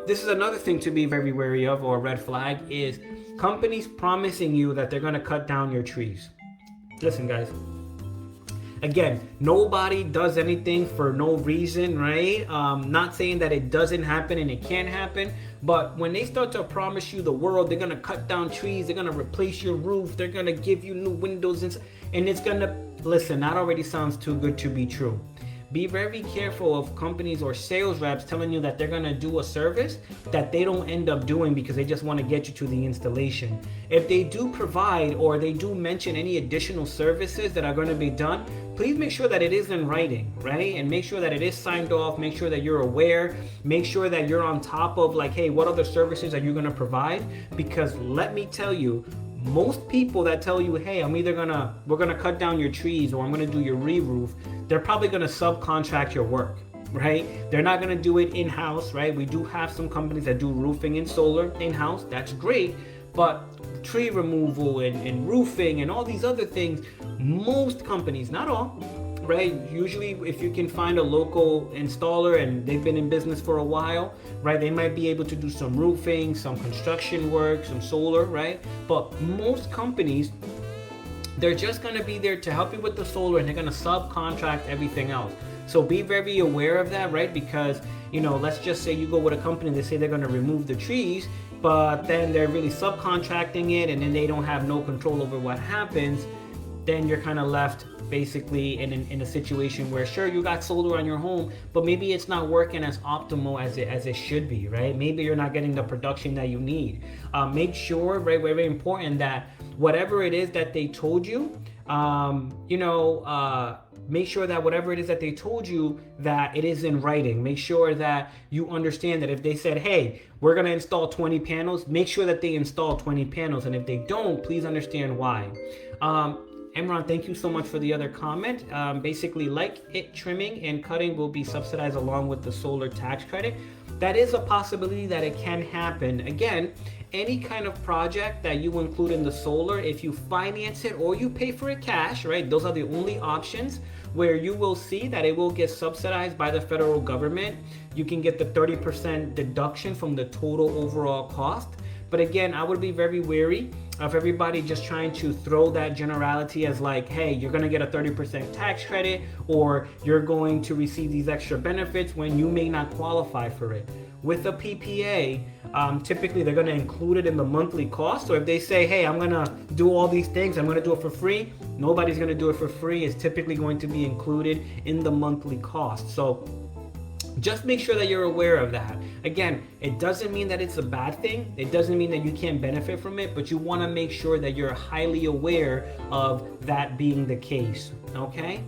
this is another thing to be very wary of, or a red flag, is companies promising you that they're going to cut down your trees. Listen, guys. Again, nobody does anything for no reason, right? Not saying that it doesn't happen and it can't happen, but when they start to promise you the world, they're gonna cut down trees, they're gonna replace your roof, they're gonna give you new windows, and it's gonna, listen, that already sounds too good to be true. Be very careful of companies or sales reps telling you that they're going to do a service that they don't end up doing because they just want to get you to the installation. If they do provide or they do mention any additional services that are going to be done, please make sure that it is in writing, right? And make sure that it is signed off. Make sure that you're aware. Make sure that you're on top of, like, hey, what other services are you going to provide? Because let me tell you, most people that tell you, hey, we're gonna cut down your trees, or I'm gonna do your re-roof, they're probably gonna subcontract your work, right? They're not gonna do it in-house, right? We do have some companies that do roofing and solar in-house. That's great. But tree removal and roofing and all these other things, most companies, not all, right? Usually if you can find a local installer and they've been in business for a while, right, they might be able to do some roofing, some construction work, some solar, right? But most companies, they're just going to be there to help you with the solar, and they're going to subcontract everything else. So be very aware of that, right? Because, let's just say you go with a company, they say they're going to remove the trees, but then they're really subcontracting it, and then they don't have no control over what happens. Then you're kind of left basically in a situation where, sure, you got solar on your home, but maybe it's not working as optimal as it should be, right? Maybe you're not getting the production that you need. Make sure, very, very important, that whatever it is that they told you, make sure that whatever it is that they told you, that it is in writing. Make sure that you understand that if they said, hey, we're going to install 20 panels, make sure that they install 20 panels. And if they don't, please understand why. Emron, thank you so much for the other comment. Basically, like it, trimming and cutting will be subsidized along with the solar tax credit. That is a possibility that it can happen. Again, any kind of project that you include in the solar, if you finance it or you pay for it cash, right? Those are the only options where you will see that it will get subsidized by the federal government. You can get the 30% deduction from the total overall cost. But again, I would be very wary of everybody just trying to throw that generality as like, hey, you're going to get a 30% tax credit, or you're going to receive these extra benefits when you may not qualify for it. With a PPA, typically they're going to include it in the monthly cost. So if they say, hey, I'm going to do all these things, I'm going to do it for free, nobody's going to do it for free. It's typically going to be included in the monthly cost. So just make sure that you're aware of that. Again, it doesn't mean that it's a bad thing. It doesn't mean that you can't benefit from it, but you want to make sure that you're highly aware of that being the case, okay?